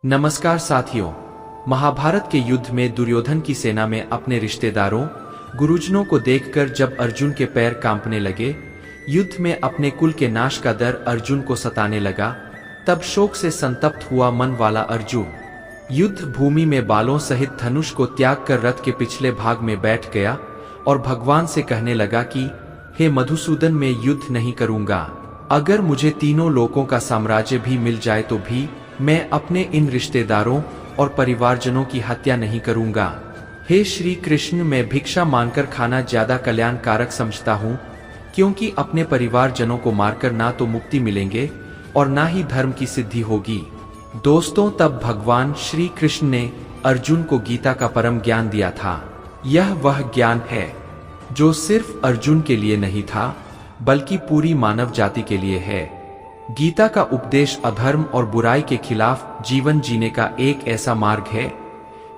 नमस्कार साथियों, महाभारत के युद्ध में दुर्योधन की सेना में अपने रिश्तेदारों गुरुजनों को देखकर जब अर्जुन के पैर कांपने लगे, युद्ध में अपने कुल के नाश का डर अर्जुन को सताने लगा, तब शोक से संतप्त हुआ मन वाला अर्जुन युद्ध भूमि में बालों सहित धनुष को त्याग कर रथ के पिछले भाग में बैठ गया और भगवान से कहने लगा कि हे मधुसूदन, मैं युद्ध नहीं करूंगा। अगर मुझे तीनों लोकों का साम्राज्य भी मिल जाए तो भी मैं अपने इन रिश्तेदारों और परिवारजनों की हत्या नहीं करूंगा। हे श्री कृष्ण, मैं भिक्षा मांगकर खाना ज्यादा कल्याणकारक समझता हूँ, क्योंकि अपने परिवारजनों को मारकर ना तो मुक्ति मिलेंगे और ना ही धर्म की सिद्धि होगी। दोस्तों, तब भगवान श्री कृष्ण ने अर्जुन को गीता का परम ज्ञान दिया था। यह वह ज्ञान है जो सिर्फ अर्जुन के लिए नहीं था, बल्कि पूरी मानव जाति के लिए है। गीता का उपदेश अधर्म और बुराई के खिलाफ जीवन जीने का एक ऐसा मार्ग है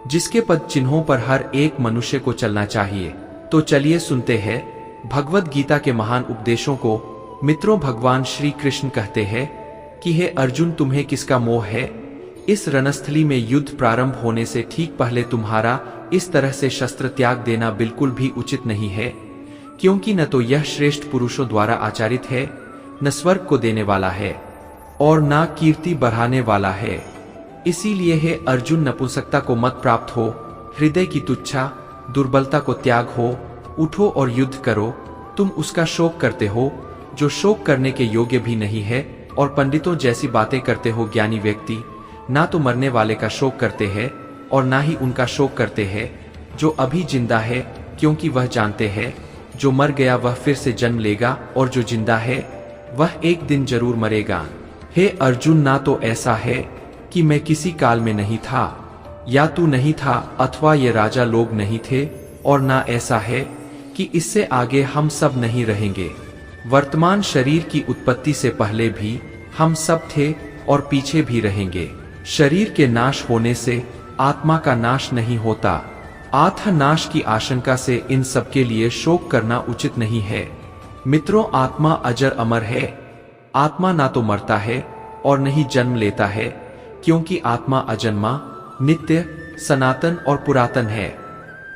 जिसके पद चिन्हों पर हर एक मनुष्य को चलना चाहिए। तो चलिए सुनते हैं भगवद गीता के महान उपदेशों को। मित्रों, भगवान श्री कृष्ण कहते हैं कि हे अर्जुन, तुम्हें किसका मोह है? इस रणस्थली में युद्ध प्रारंभ होने से ठीक पहले तुम्हारा इस तरह से शस्त्र त्याग देना बिल्कुल भी उचित नहीं है, क्योंकि न तो यह श्रेष्ठ पुरुषों द्वारा आचरित है, न स्वर्ग को देने वाला है और न कीर्ति बढ़ाने वाला है। इसीलिए हे अर्जुन, नपुंसकता को मत प्राप्त हो, हृदय की तुच्छा दुर्बलता को त्याग हो, उठो और युद्ध करो। तुम उसका शोक करते हो जो शोक करने के योग्य भी नहीं है, और पंडितों जैसी बातें करते हो। ज्ञानी व्यक्ति ना तो मरने वाले का शोक करते हैं और ना ही उनका शोक करते हैं जो अभी जिंदा है, क्योंकि वह जानते हैं जो मर गया वह फिर से जन्म लेगा और जो जिंदा है वह एक दिन जरूर मरेगा। हे अर्जुन, ना तो ऐसा है कि मैं किसी काल में नहीं था, या तू नहीं था, अथवा ये राजा लोग नहीं थे, और ना ऐसा है कि इससे आगे हम सब नहीं रहेंगे। वर्तमान शरीर की उत्पत्ति से पहले भी हम सब थे और पीछे भी रहेंगे। शरीर के नाश होने से आत्मा का नाश नहीं होता। आत्म नाश की आशंका से इन सब के लिए शोक करना उचित नहीं है। मित्रों, आत्मा अजर अमर है। आत्मा ना तो मरता है और नहीं जन्म लेता है, क्योंकि आत्मा अजन्मा, नित्य, सनातन और पुरातन है।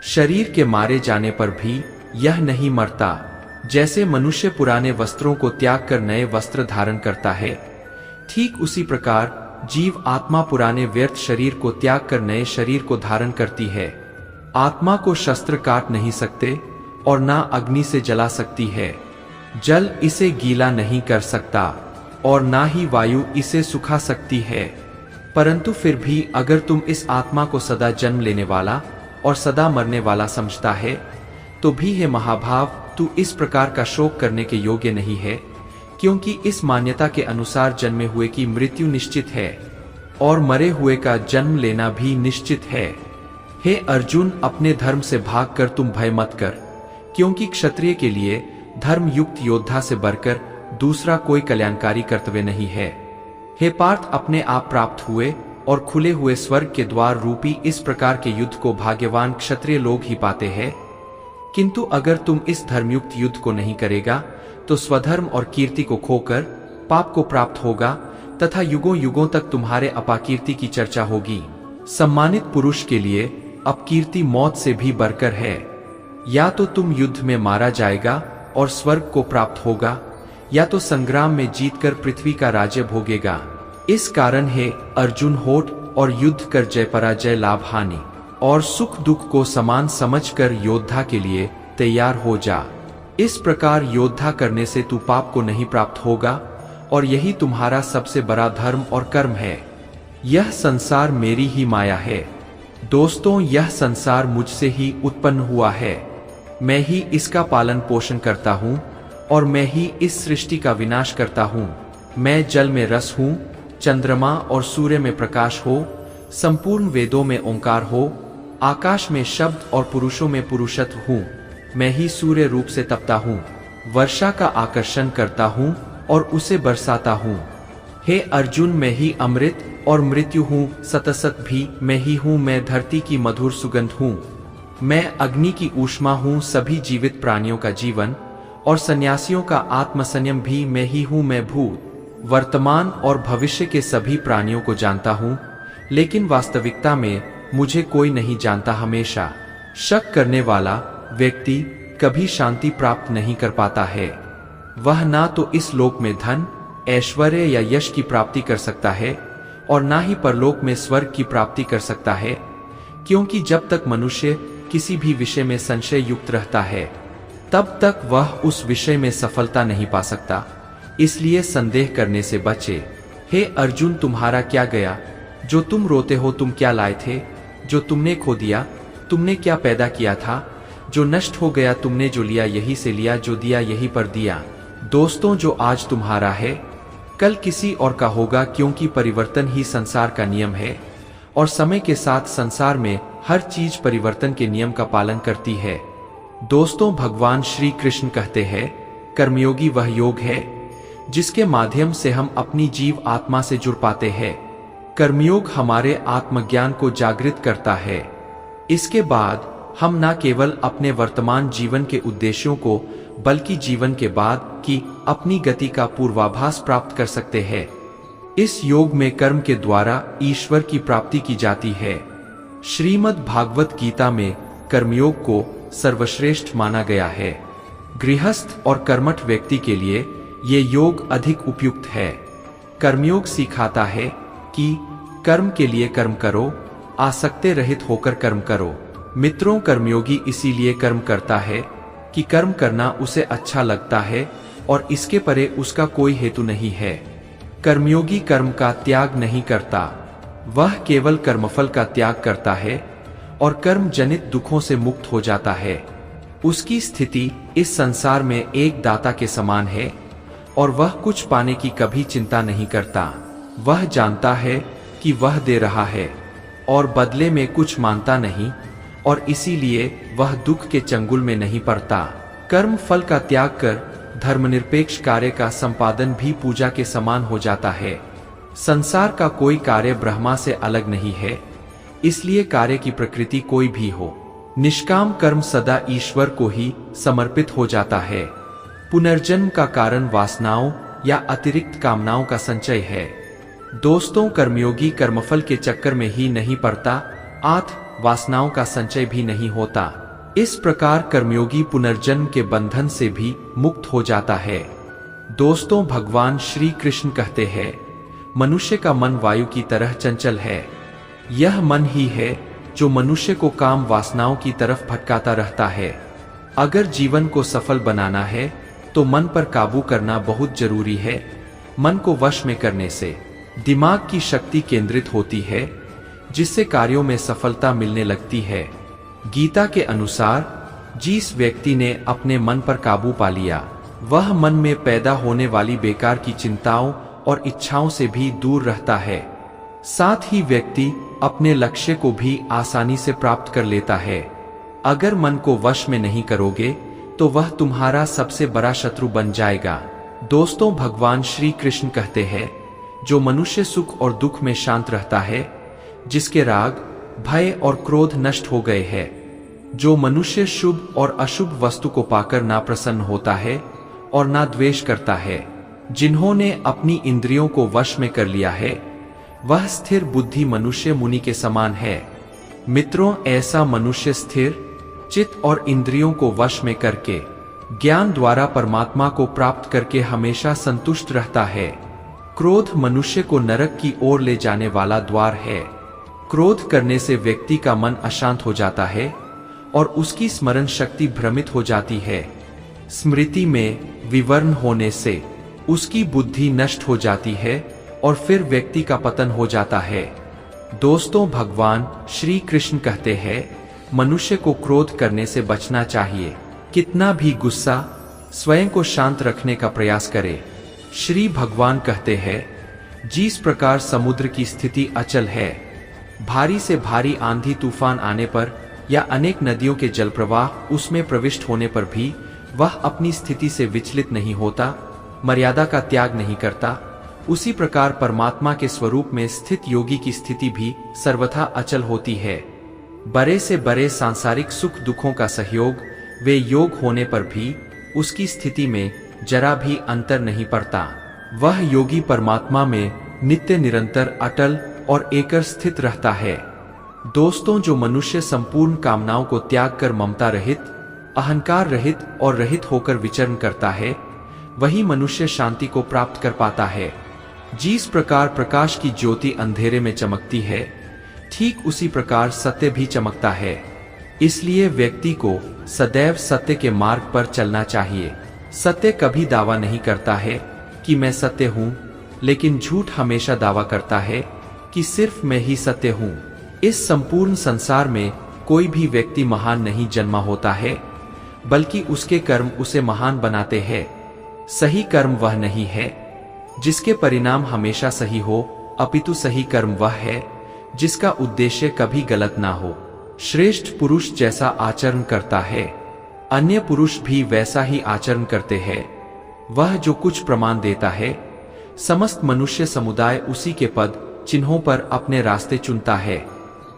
शरीर के मारे जाने पर भी यह नहीं मरता। जैसे मनुष्य पुराने वस्त्रों को त्याग कर नए वस्त्र धारण करता है, ठीक उसी प्रकार जीव आत्मा पुराने व्यर्थ शरीर को त्याग कर नए शरीर को धारण करती है। आत्मा को शस्त्र काट नहीं सकते और ना अग्नि से जला सकती है। जल इसे गीला नहीं कर सकता और ना ही वायु इसे सुखा सकती है। परंतु फिर भी अगर तुम इस आत्मा को सदा जन्म लेने वाला और सदा मरने वाला समझता है, तो भी हे महाभाव, तू इस प्रकार का शोक करने के योग्य नहीं है, क्योंकि इस मान्यता के अनुसार जन्मे हुए की मृत्यु निश्चित है और मरे हुए का जन्म लेना भी निश्चित है। हे अर्जुन, अपने धर्म से भागकर तुम भय मत कर, क्योंकि क्षत्रिय के लिए धर्म युक्त योद्धा से बढ़कर दूसरा कोई कल्याणकारी कर्तव्य नहीं है। हे पार्थ, अपने आप प्राप्त हुए और खुले हुए स्वर्ग के द्वार रूपी इस प्रकार के युद्ध को भाग्यवान क्षत्रिय लोग ही पाते हैं। किंतु अगर तुम इस धर्मयुक्त युद्ध को नहीं करेगा तो स्वधर्म और कीर्ति को खोकर पाप को प्राप्त होगा तथा युगों युगों तक तुम्हारे अपाकीर्ति की चर्चा होगी। सम्मानित पुरुष के लिए अपकीर्ति मौत से भी बढ़कर है। या तो तुम युद्ध में मारा जाएगा और स्वर्ग को प्राप्त होगा, या तो संग्राम में जीतकर पृथ्वी का राज्य भोगेगा। इस कारण हे अर्जुन, होठ और युद्ध कर जय पराजय लाभ हानि और सुख दुख को समान समझकर योद्धा के लिए तैयार हो जा। इस प्रकार योद्धा करने से तू पाप को नहीं प्राप्त होगा, और यही तुम्हारा सबसे बड़ा धर्म और कर्म है। यह संसार मेरी ही माया है। दोस्तों, यह संसार मुझसे ही उत्पन्न हुआ है। मैं ही इसका पालन पोषण करता हूँ और मैं ही इस सृष्टि का विनाश करता हूँ। मैं जल में रस हूँ, चंद्रमा और सूर्य में प्रकाश हो, संपूर्ण वेदों में ओंकार हो, आकाश में शब्द और पुरुषों में पुरुषत्व हूँ। मैं ही सूर्य रूप से तपता हूँ, वर्षा का आकर्षण करता हूँ और उसे बरसाता हूँ। हे अर्जुन, मैं ही अमृत और मृत्यु हूँ, सतसत भी मैं ही हूँ। मैं धरती की मधुर सुगंध हूँ, मैं अग्नि की ऊष्मा हूँ, सभी जीवित प्राणियों का जीवन और सन्यासियों का आत्मसंयम भी मैं ही हूँ। मैं भूत, वर्तमान और भविष्य के सभी प्राणियों को जानता हूँ। लेकिन वास्तविकता में मुझे कोई नहीं जानता। हमेशा शक करने वाला व्यक्ति कभी शांति प्राप्त नहीं कर पाता है। वह ना तो इस लोक में धन, ऐश्वर्य या यश की प्राप्ति कर सकता है और ना ही परलोक में स्वर्ग की प्राप्ति कर सकता है, क्योंकि जब तक मनुष्य किसी भी विषय में संशय युक्त रहता है तब तक वह उस विषय में सफलता नहीं पा सकता। इसलिए संदेह करने से बचे। हे अर्जुन, तुम्हारा क्या गया जो तुम रोते हो? तुम क्या लाए थे जो तुमने खो दिया? तुमने क्या पैदा किया था जो नष्ट हो गया? तुमने जो लिया यहीं से लिया, जो दिया यहीं पर दिया। दोस्तों, जो आज तुम्हारा है कल किसी और का होगा, क्योंकि परिवर्तन ही संसार का नियम है और समय के साथ संसार में हर चीज परिवर्तन के नियम का पालन करती है। दोस्तों, भगवान श्री कृष्ण कहते हैं, कर्मयोगी वह योग है जिसके माध्यम से हम अपनी जीव आत्मा से जुड़ पाते हैं। कर्मयोग हमारे आत्मज्ञान को जागृत करता है। इसके बाद हम न केवल अपने वर्तमान जीवन के उद्देश्यों को बल्कि जीवन के बाद की अपनी गति का पूर्वाभास प्राप्त कर सकते हैं। इस योग में कर्म के द्वारा ईश्वर की प्राप्ति की जाती है। श्रीमद् भागवत गीता में कर्मयोग को सर्वश्रेष्ठ माना गया है। गृहस्थ और कर्मठ व्यक्ति के लिए ये योग अधिक उपयुक्त है। कर्मयोग सिखाता है कि कर्म के लिए कर्म करो, आसक्ति रहित होकर कर्म करो। मित्रों, कर्मयोगी इसीलिए कर्म करता है कि कर्म करना उसे अच्छा लगता है और इसके परे उसका कोई हेतु नहीं है। कर्मयोगी कर्म का त्याग नहीं करता, वह केवल कर्मफल का त्याग करता है और कर्म जनित दुखों से मुक्त हो जाता है। उसकी स्थिति इस संसार में एक दाता के समान है और वह कुछ पाने की कभी चिंता नहीं करता। वह जानता है कि वह दे रहा है और बदले में कुछ मांगता नहीं और इसीलिए वह दुख के चंगुल में नहीं पड़ता। कर्म फल का त्याग कर धर्मनिरपेक्ष कार्य का संपादन भी पूजा के समान हो जाता है। संसार का कोई कार्य ब्रह्मा से अलग नहीं है, इसलिए कार्य की प्रकृति कोई भी हो, निष्काम कर्म सदा ईश्वर को ही समर्पित हो जाता है। पुनर्जन्म का कारण वासनाओं या अतिरिक्त कामनाओं का संचय है। दोस्तों, कर्मयोगी कर्मफल के चक्कर में ही नहीं पड़ता, वासनाओं का संचय भी नहीं होता। इस प्रकार कर्मयोगी पुनर्जन्म के बंधन से भी मुक्त हो जाता है। दोस्तों, भगवान श्री कृष्ण कहते हैं, मनुष्य का मन वायु की तरह चंचल है। यह मन ही है जो मनुष्य को काम वासनाओं की तरफ भटकाता रहता है। अगर जीवन को सफल बनाना है तो मन पर काबू करना बहुत जरूरी है। मन को वश में करने से दिमाग की शक्ति केंद्रित होती है, जिससे कार्यों में सफलता मिलने लगती है। गीता के अनुसार जिस व्यक्ति ने अपने मन पर काबू पा लिया, वह मन में पैदा होने वाली बेकार की चिंताओं और इच्छाओं से भी दूर रहता है। साथ ही व्यक्ति अपने लक्ष्य को भी आसानी से प्राप्त कर लेता है। अगर मन को वश में नहीं करोगे तो वह तुम्हारा सबसे बड़ा शत्रु बन जाएगा। दोस्तों, भगवान श्री कृष्ण कहते हैं, जो मनुष्य सुख और दुख में शांत रहता है, जिसके राग, भय और क्रोध नष्ट हो गए हैं, जो मनुष्य शुभ और अशुभ वस्तु को पाकर ना प्रसन्न होता है और ना द्वेष करता है, जिन्होंने अपनी इंद्रियों को वश में कर लिया है, वह स्थिर बुद्धि मनुष्य मुनि के समान है। मित्रों, ऐसा मनुष्य स्थिर चित्त और इंद्रियों को वश में करके ज्ञान द्वारा परमात्मा को प्राप्त करके हमेशा संतुष्ट रहता है। क्रोध मनुष्य को नरक की ओर ले जाने वाला द्वार है। क्रोध करने से व्यक्ति का मन अशांत हो जाता है और उसकी स्मरण शक्ति भ्रमित हो जाती है। स्मृति में विवर्ण होने से उसकी बुद्धि नष्ट हो जाती है और फिर व्यक्ति का पतन हो जाता है। दोस्तों, भगवान श्री कृष्ण कहते हैं, मनुष्य को क्रोध करने से बचना चाहिए। कितना भी गुस्सा स्वयं को शांत रखने का प्रयास करे। श्री भगवान कहते हैं, जिस प्रकार समुद्र की स्थिति अचल है, भारी से भारी आंधी तूफान आने पर या अनेक नदियों के जल प्रवाह उसमें प्रविष्ट होने पर भी वह अपनी स्थिति से विचलित नहीं होता, मर्यादा का त्याग नहीं करता, उसी प्रकार परमात्मा के स्वरूप में स्थित योगी की स्थिति भी सर्वथा अचल होती है। बड़े से बड़े सांसारिक सुख दुखों का सहयोग वे योग होने पर भी उसकी स्थिति में जरा भी अंतर नहीं पड़ता। वह योगी परमात्मा में नित्य निरंतर अटल और एकर स्थित रहता है। दोस्तों, जो मनुष्य संपूर्ण कामनाओं को त्याग कर ममता रहित, अहंकार रहित और रहित होकर विचरण करता है, वही मनुष्य शांति को प्राप्त कर पाता है। जिस प्रकार प्रकाश की ज्योति अंधेरे में चमकती है, ठीक उसी प्रकार सत्य भी चमकता है। इसलिए व्यक्ति को सदैव सत्य के मार्ग पर चलना चाहिए। सत्य कभी दावा नहीं करता है कि मैं सत्य हूं, लेकिन झूठ हमेशा दावा करता है कि सिर्फ मैं ही सत्य हूं। इस संपूर्ण संसार में कोई भी व्यक्ति महान नहीं जन्मा होता है, बल्कि उसके कर्म उसे महान बनाते हैं। सही कर्म वह नहीं है जिसके परिणाम हमेशा सही हो, अपितु सही कर्म वह है जिसका उद्देश्य कभी गलत ना हो। श्रेष्ठ पुरुष जैसा आचरण करता है, अन्य पुरुष भी वैसा ही आचरण करते हैं। वह जो कुछ प्रमाण देता है, समस्त मनुष्य समुदाय उसी के पद चिन्हों पर अपने रास्ते चुनता है।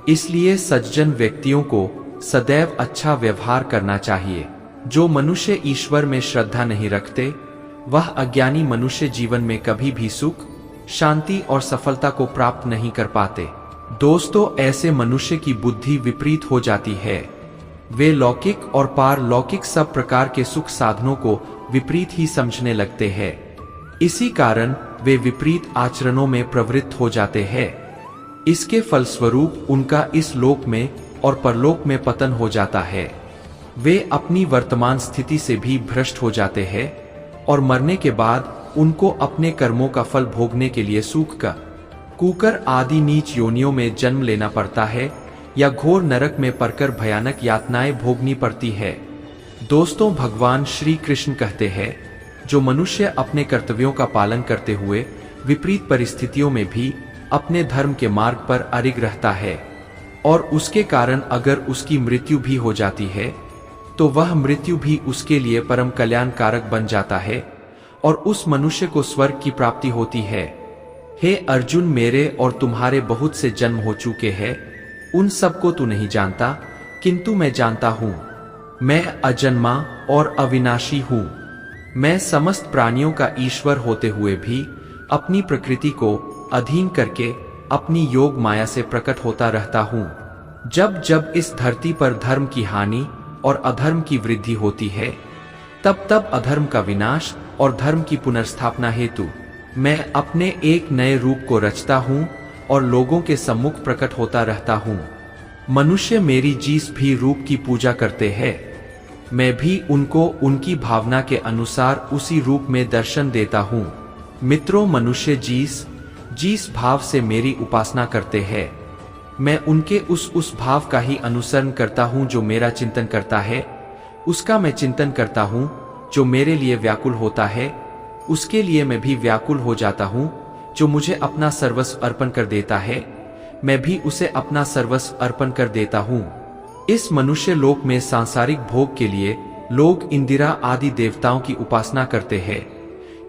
इसलिए सज्जन व्यक्तियों को सदैव अच्छा व्यवहार करना चाहिए। जो मनुष्य ईश्वर में श्रद्धा नहीं रखते, वह अज्ञानी मनुष्य जीवन में कभी भी सुख, शांति और सफलता को प्राप्त नहीं कर पाते। दोस्तों, ऐसे मनुष्य की बुद्धि विपरीत हो जाती है। वे लौकिक और पारलौकिक सब प्रकार के सुख साधनों को विपरीत ही समझने लगते हैं। इसी कारण वे विपरीत आचरणों में प्रवृत्त हो जाते हैं। इसके फलस्वरूप उनका इस लोक में और परलोक में पतन हो जाता है। वे अपनी वर्तमान स्थिति से भी भ्रष्ट हो जाते हैं और मरने के बाद उनको अपने कर्मों का फल भोगने के लिए सूख का कुकर आदि नीच योनियों में जन्म लेना पड़ता है या घोर नरक में पड़कर भयानक यातनाएं भोगनी पड़ती है। दोस्तों, भगवान श्री कृष्ण कहते हैं, जो मनुष्य अपने कर्तव्यों का पालन करते हुए विपरीत परिस्थितियों में भी अपने धर्म के मार्ग पर अडिग रहता है और उसके कारण अगर उसकी मृत्यु भी हो जाती है, तो वह मृत्यु भी उसके लिए परम कल्याणकारक बन जाता है और उस मनुष्य को स्वर्ग की प्राप्ति होती है। हे अर्जुन, मेरे और तुम्हारे बहुत से जन्म हो चुके हैं, उन सबको तू नहीं जानता, किंतु मैं जानता हूं। मैं अजन्मा और अविनाशी हूं। मैं समस्त प्राणियों का ईश्वर होते हुए भी अपनी प्रकृति को अधीन करके अपनी योग माया से प्रकट होता रहता हूं। जब जब इस धरती पर धर्म की हानि और अधर्म की वृद्धि होती है, तब तब अधर्म का विनाश और धर्म की पुनर्स्थापना हेतु मैं अपने एक नए रूप को रचता हूं और लोगों के सम्मुख प्रकट होता रहता हूं। मनुष्य मेरी जिस भी रूप की पूजा करते हैं, मैं भी उनको उनकी भावना के अनुसार उसी रूप में दर्शन देता हूं। मित्रों, मनुष्य जिस भाव से मेरी उपासना करते हैं, मैं उनके उस भाव का ही अनुसरण करता हूं। जो मेरा चिंतन करता है, उसका मैं चिंतन करता हूं। जो मेरे लिए व्याकुल होता है, उसके लिए मैं भी व्याकुल हो जाता हूं। जो मुझे अपना सर्वस्व अर्पण कर देता है, मैं भी उसे अपना सर्वस्व अर्पण कर देता हूं। इस मनुष्य लोक में सांसारिक भोग के लिए लोग इंदिरा आदि देवताओं की उपासना करते हैं,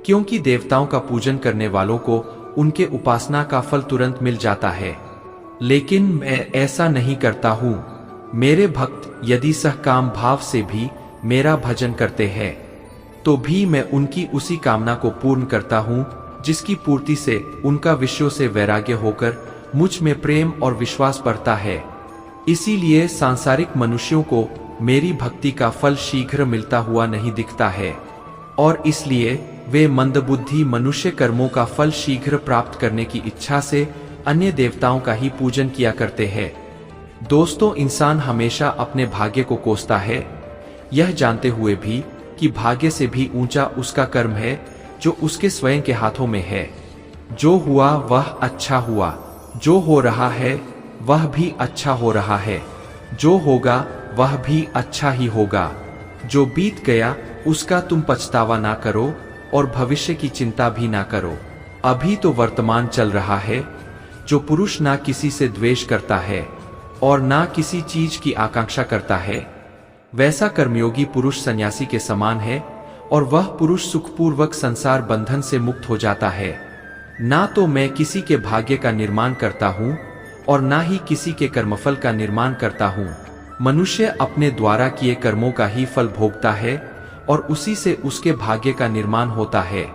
क्योंकि देवताओं का पूजन करने वालों को उनके उपासना का फल तुरंत मिल जाता है। लेकिन मैं ऐसा नहीं करता हूं। मेरे भक्त यदि सहकाम भाव से भी मेरा भजन करते हैं, तो भी मैं उनकी उसी कामना को पूर्ण करता हूं, जिसकी पूर्ति से उनका विषयों से वैराग्य होकर मुझ में प्रेम और विश्वास बढ़ता है। इसीलिए सांसारिक मनुष्यों को मेरी भक्ति का फल शीघ्र मिलता हुआ नहीं दिखता है और इसलिए वे मंदबुद्धि मनुष्य कर्मों का फल शीघ्र प्राप्त करने की इच्छा से अन्य देवताओं का ही पूजन किया करते हैं। दोस्तों, इंसान हमेशा अपने भाग्य को कोसता है, यह जानते हुए भी कि भाग्य से भी ऊंचा उसका कर्म है जो उसके स्वयं के हाथों में है। जो हुआ वह अच्छा हुआ, जो हो रहा है वह भी अच्छा हो रहा है, जो होगा वह भी अच्छा ही होगा। जो बीत गया उसका तुम पछतावा ना करो और भविष्य की चिंता भी ना करो। अभी तो वर्तमान चल रहा है। जो पुरुष ना किसी से द्वेष करता है और ना किसी चीज की आकांक्षा करता है, वैसा कर्मयोगी पुरुष सन्यासी के समान है और वह पुरुष सुखपूर्वक संसार बंधन से मुक्त हो जाता है। ना तो मैं किसी के भाग्य का निर्माण करता हूँ और ना ही किसी के कर्मफल का निर्माण करता हूँ। मनुष्य अपने द्वारा किए कर्मों का ही फल भोगता है और उसी से उसके भाग्य का निर्माण होता है।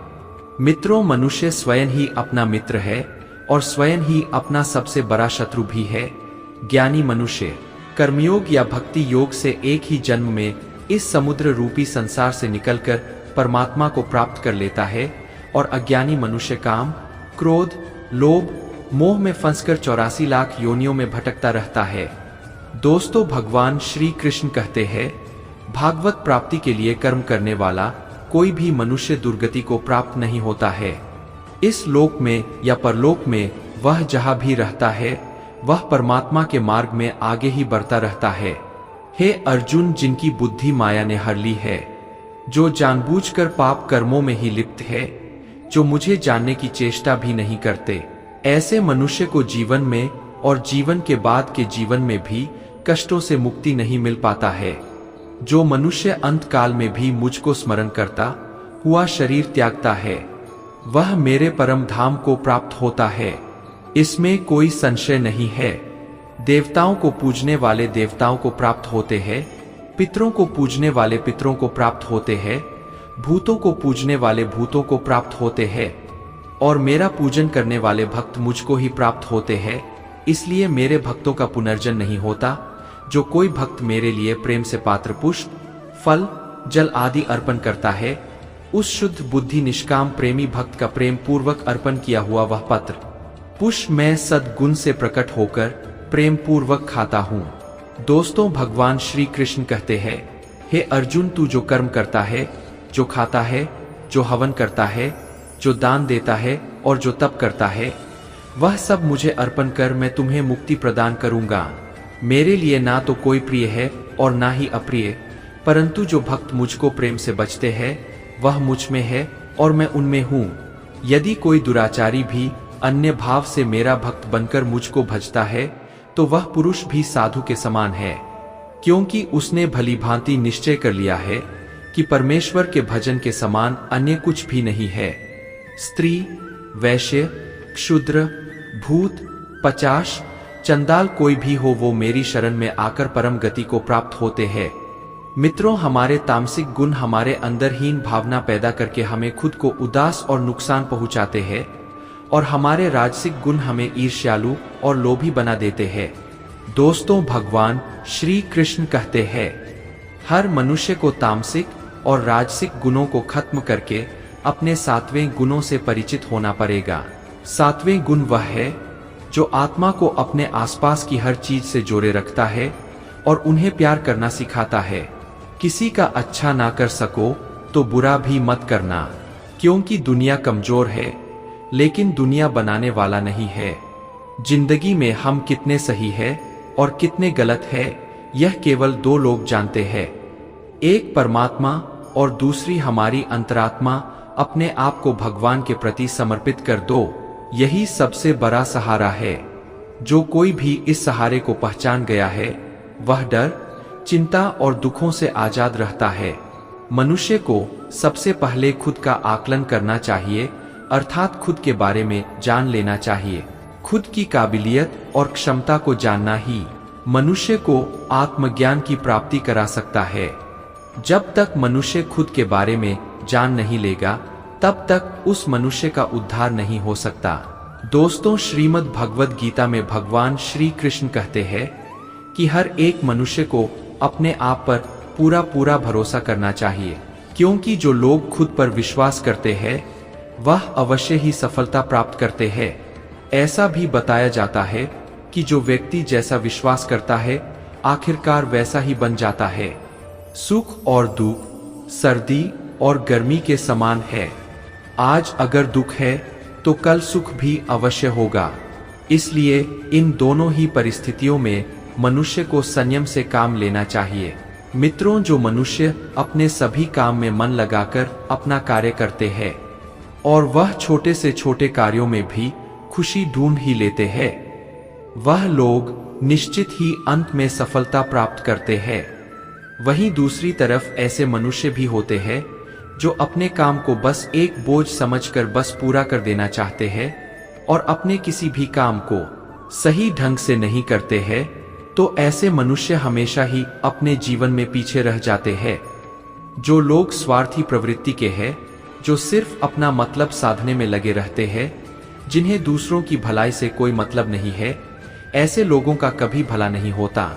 मित्रों, मनुष्य स्वयं ही अपना मित्र है और स्वयं ही अपना सबसे बड़ा शत्रु भी है। ज्ञानी मनुष्य कर्मयोग या भक्ति योग से एक ही जन्म में इस समुद्र रूपी संसार से निकलकर परमात्मा को प्राप्त कर लेता है, और अज्ञानी मनुष्य काम, क्रोध, लोभ, मोह में फंसकर 84 लाख योनियों में भटकता रहता है। दोस्तों, भगवान श्री कृष्ण कहते हैं, भागवत प्राप्ति के लिए कर्म करने वाला कोई भी मनुष्य दुर्गति को प्राप्त नहीं होता है। इस लोक में या परलोक में वह जहां भी रहता है वह परमात्मा के मार्ग में आगे ही बढ़ता रहता है। हे अर्जुन, जिनकी बुद्धि माया ने हर ली है, जो जानबूझकर पाप कर्मों में ही लिप्त है, जो मुझे जानने की चेष्टा भी नहीं करते, ऐसे मनुष्य को जीवन में और जीवन के बाद के जीवन में भी कष्टों से मुक्ति नहीं मिल पाता है। जो मनुष्य अंत काल में भी मुझको स्मरण करता हुआ शरीर त्यागता है, वह मेरे परम धाम को प्राप्त होता है, इसमें कोई संशय नहीं है। देवताओं को पूजने वाले देवताओं को प्राप्त होते हैं, पितरों को पूजने वाले पितरों को प्राप्त होते हैं, भूतों को पूजने वाले भूतों को प्राप्त होते हैं, और मेरा पूजन करने वाले भक्त मुझको ही प्राप्त होते हैं। इसलिए मेरे भक्तों का पुनर्जन्म नहीं होता। जो कोई भक्त मेरे लिए प्रेम से पात्र पुष्प, फल, जल आदि अर्पण करता है, उस शुद्ध बुद्धि निष्काम प्रेमी भक्त का प्रेम पूर्वक अर्पण किया हुआ वह पत्र पुष्प मैं सद्गुण से प्रकट होकर प्रेम पूर्वक खाता हूँ। दोस्तों, भगवान श्री कृष्ण कहते हैं, हे अर्जुन, तू जो कर्म करता है, जो खाता है, जो हवन करता है, जो दान देता है और जो तप करता है, वह सब मुझे अर्पण कर, मैं तुम्हें मुक्ति प्रदान करूंगा। मेरे लिए ना तो कोई प्रिय है और ना ही अप्रिय, परंतु जो भक्त मुझको प्रेम से बचते हैं वह मुझ में है और मैं उनमें हूँ। यदि कोई दुराचारी भी अन्य भाव से मेरा भक्त बनकर मुझको भजता है तो वह पुरुष भी साधु के समान है, क्योंकि उसने भली भांति निश्चय कर लिया है कि परमेश्वर के भजन के समान अन्य कुछ भी नहीं है। स्त्री, वैश्य, क्षुद्र, भूत, पचाश, चंडाल कोई भी हो, वो मेरी शरण में आकर परम गति को प्राप्त होते हैं। मित्रों, हमारे तामसिक गुण हमारे अंदर हीन भावना पैदा करके हमें खुद को उदास और नुकसान पहुंचाते हैं, और हमारे राजसिक गुण हमें ईर्ष्यालु और लोभी बना देते हैं। दोस्तों, भगवान श्री कृष्ण कहते हैं, हर मनुष्य को तामसिक और राजसिक गुणों को खत्म करके अपने 7वें गुणों से परिचित होना पड़ेगा। 7वें गुण वह है जो आत्मा को अपने आसपास की हर चीज से जोड़े रखता है और उन्हें प्यार करना सिखाता है। किसी का अच्छा ना कर सको तो बुरा भी मत करना, क्योंकि दुनिया कमजोर है लेकिन दुनिया बनाने वाला नहीं है। जिंदगी में हम कितने सही है और कितने गलत है, यह केवल 2 लोग जानते हैं, एक परमात्मा और दूसरी हमारी अंतरात्मा। अपने आप को भगवान के प्रति समर्पित कर दो, यही सबसे बड़ा सहारा है। जो कोई भी इस सहारे को पहचान गया है वह डर, चिंता और दुखों से आजाद रहता है। मनुष्य को सबसे पहले खुद का आकलन करना चाहिए, अर्थात खुद के बारे में जान लेना चाहिए। खुद की काबिलियत और क्षमता को जानना ही मनुष्य को आत्मज्ञान की प्राप्ति करा सकता है। जब तक मनुष्य खुद के बारे में जान नहीं लेगा तब तक उस मनुष्य का उद्धार नहीं हो सकता। दोस्तों, श्रीमद् भगवद गीता में भगवान श्री कृष्ण कहते हैं कि हर एक मनुष्य को अपने आप पर पूरा भरोसा करना चाहिए, क्योंकि जो लोग खुद पर विश्वास करते हैं वह अवश्य ही सफलता प्राप्त करते हैं। ऐसा भी बताया जाता है कि जो व्यक्ति जैसा विश्वास करता है आखिरकार वैसा ही बन जाता है। सुख और दुख सर्दी और गर्मी के समान है। आज अगर दुख है तो कल सुख भी अवश्य होगा। इसलिए इन दोनों ही परिस्थितियों में मनुष्य को संयम से काम लेना चाहिए। मित्रों, जो मनुष्य अपने सभी काम में मन लगाकर अपना कार्य करते हैं और वह छोटे से छोटे कार्यों में भी खुशी ढूंढ ही लेते हैं, वह लोग निश्चित ही अंत में सफलता प्राप्त करते हैं। वहीं दूसरी तरफ ऐसे मनुष्य भी होते हैं जो अपने काम को बस एक बोझ समझकर बस पूरा कर देना चाहते हैं और अपने किसी भी काम को सही ढंग से नहीं करते हैं, तो ऐसे मनुष्य हमेशा ही अपने जीवन में पीछे रह जाते हैं। जो लोग स्वार्थी प्रवृत्ति के हैं, जो सिर्फ अपना मतलब साधने में लगे रहते हैं, जिन्हें दूसरों की भलाई से कोई मतलब नहीं है, ऐसे लोगों का कभी भला नहीं होता।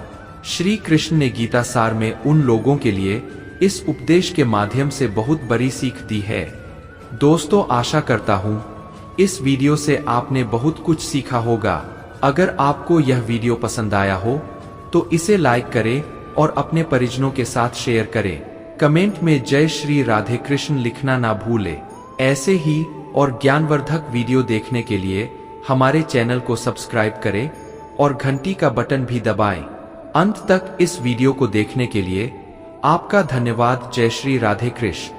श्री कृष्ण ने गीता सार में उन लोगों के लिए इस उपदेश के माध्यम से बहुत बड़ी सीख दी है। दोस्तों, आशा करता हूँ इस वीडियो से आपने बहुत कुछ सीखा होगा। अगर आपको यह वीडियो पसंद आया हो तो इसे लाइक करें और अपने परिजनों के साथ शेयर करें। कमेंट में जय श्री राधे कृष्ण लिखना ना भूलें। ऐसे ही और ज्ञानवर्धक वीडियो देखने के लिए हमारे चैनल को सब्सक्राइब करें और घंटी का बटन भी दबाएं। अंत तक इस वीडियो को देखने के लिए आपका धन्यवाद। जय श्री राधे कृष्ण।